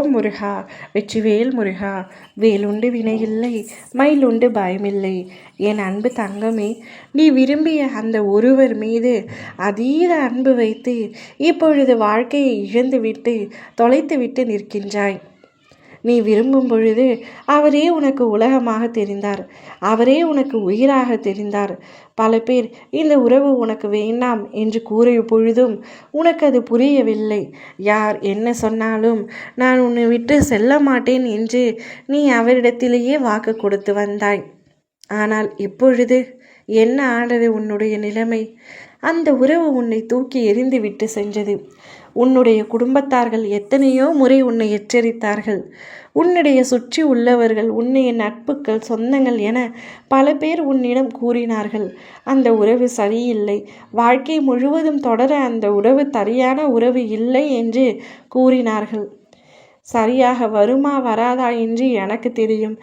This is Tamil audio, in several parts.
ஓம் முருகா, வெற்றிவேல் முருகா. வேலுண்டு வினையில்லை, மயிலுண்டு பயமில்லை. என் அன்பு தங்கமே, நீ விரும்பிய அந்த ஒருவர் மீது அதீத அன்பு வைத்து இப்பொழுது வாழ்க்கையை இழந்துவிட்டு தொலைத்துவிட்டு நிற்கின்றாய். நீ விரும்பும் பொழுது அவரே உனக்கு உலகமாக தெரிந்தார், அவரே உனக்கு உயிராக தெரிந்தார். பல பேர் இந்த உறவு உனக்கு வேண்டாம் என்று கூறிய பொழுதும் உனக்கு அது புரியவில்லை. யார் என்ன சொன்னாலும் நான் உன்னை விட்டு செல்ல மாட்டேன் என்று நீ அவரிடத்திலேயே வாக்கு கொடுத்து வந்தாய். ஆனால் இப்பொழுது என்ன ஆனது உன்னுடைய நிலைமை? அந்த உறவு உன்னை தூக்கி எறிந்து விட்டு சென்றது. உன்னுடைய குடும்பத்தார்கள் எத்தனையோ முறை உன்னை எச்சரித்தார்கள். உன்னுடைய சுற்றி உள்ளவர்கள், உன்னுடைய நட்புகள், சொந்தங்கள் என பல பேர் உன்னிடம் கூறினார்கள், அந்த உறவு சரியில்லை, வாழ்க்கை முழுவதும் தொடர அந்த உறவு சரியான உறவு இல்லை என்று கூறினார்கள். சரியாக வருமா வராதா என்று எனக்கு தெரியும்,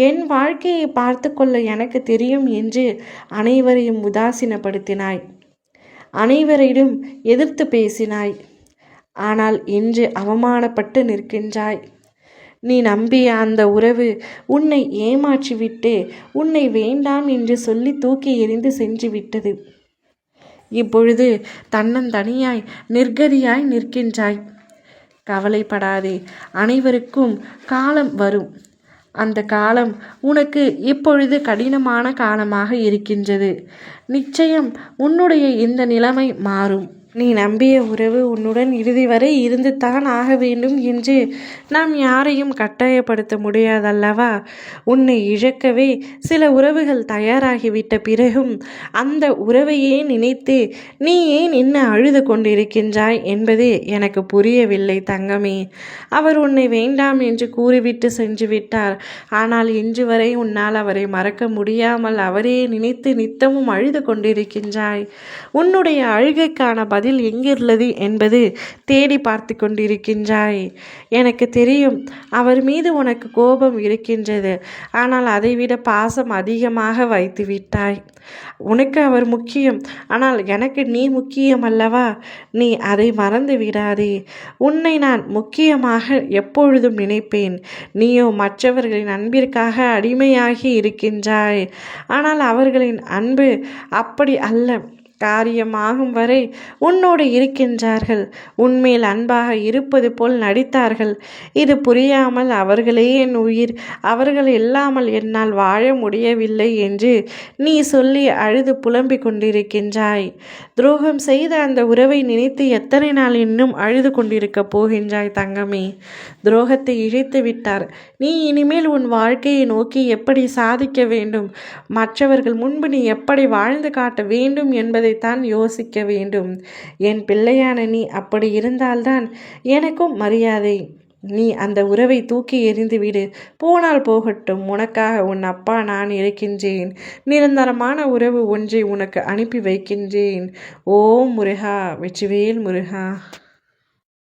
என் வாழ்க்கையை பார்த்து கொள்ள எனக்கு தெரியும் என்று அனைவரையும் உதாசீனப்படுத்தினாய், அனைவரிடம் எதிர்த்து பேசினாய். ஆனால் இன்று அவமானப்பட்டு நிற்கின்றாய். நீ நம்பிய அந்த உறவு உன்னை ஏமாற்றிவிட்டு உன்னை வேண்டாம் என்று சொல்லி தூக்கி எறிந்து சென்று விட்டது. இப்பொழுது தன்னந்தனியாய் நிர்கதியாய் நிற்கின்றாய். கவலைப்படாதே, அனைவருக்கும் காலம் வரும். அந்த காலம் உனக்கு இப்பொழுது கடினமான காலமாக இருக்கின்றது. நிச்சயம் உன்னுடைய இந்த நிலைமை மாறும். நீ நம்பிய உறவு உன்னுடன் இறுதி வரை இருந்து தான் ஆக வேண்டும் என்று நாம் யாரையும் கட்டாயப்படுத்த முடியாதல்லவா? உன்னை இழக்கவே சில உறவுகள் தயாராகிவிட்ட பிறகும் அந்த உறவையே நினைத்து நீ ஏன் இன்னும் அழுது கொண்டிருக்கின்றாய் என்பது எனக்கு புரியவில்லை தங்கமே. அவர் உன்னை வேண்டாம் என்று கூறிவிட்டு சென்று விட்டார். ஆனால் இன்று வரை உன்னால் அவரை மறக்க முடியாமல் அவரே நினைத்து நித்தமும் அழுது கொண்டிருக்கின்றாய். உன்னுடைய அழுகைக்கான பதில் எங்கிருந்தது என்பது தேடி பார்த்து கொண்டிருக்கின்றாய். எனக்கு தெரியும், அவர் மீது உனக்கு கோபம் இருக்கின்றது. ஆனால் அதைவிட பாசம் அதிகமாக வைத்து விட்டாய். உனக்கு அவர் முக்கியம், ஆனால் எனக்கு நீ முக்கியம் அல்லவா? நீ அதை மறந்து விடாதே. உன்னை நான் முக்கியமாக எப்பொழுதும் நினைப்பேன். நீயோ மற்றவர்களின் அன்பிற்காக அடிமையாகி இருக்கின்றாய். ஆனால் அவர்களின் அன்பு அப்படி அல்ல. காரியமாகும் வரை உன்னோடு இருக்கின்றார்கள். உன்மேல் அன்பாக இருப்பது போல் நடித்தார்கள். இது புரியாமல் அவர்களே என் உயிர், அவர்கள் இல்லாமல் என்னால் வாழ முடியவில்லை என்று நீ சொல்லி அழுது புலம்பிக் கொண்டிருக்கின்றாய். துரோகம் செய்த அந்த உறவை நினைத்து எத்தனை நாள் இன்னும் அழுது கொண்டிருக்கப் போகின்றாய் தங்கமே? துரோகத்தை இழைத்து விட்டார். நீ இனிமேல் உன் வாழ்க்கையை நோக்கி எப்படி சாதிக்க வேண்டும், மற்றவர்கள் முன்பு நீ எப்படி வாழ்ந்து காட்ட வேண்டும் என்பதை தான் யோசிக்க வேண்டும். என் பிள்ளையான நீ அப்படி இருந்தால்தான் எனக்கும் மரியாதை. நீ அந்த உறவை தூக்கி எறிந்துவிடு. போனால் போகட்டும், உனக்காக உன் அப்பா நான் இருக்கின்றேன். நிரந்தரமான உறவு ஒன்றை உனக்கு அனுப்பி வைக்கின்றேன். ஓம் முருகா, வெற்றிவேல் முருகா.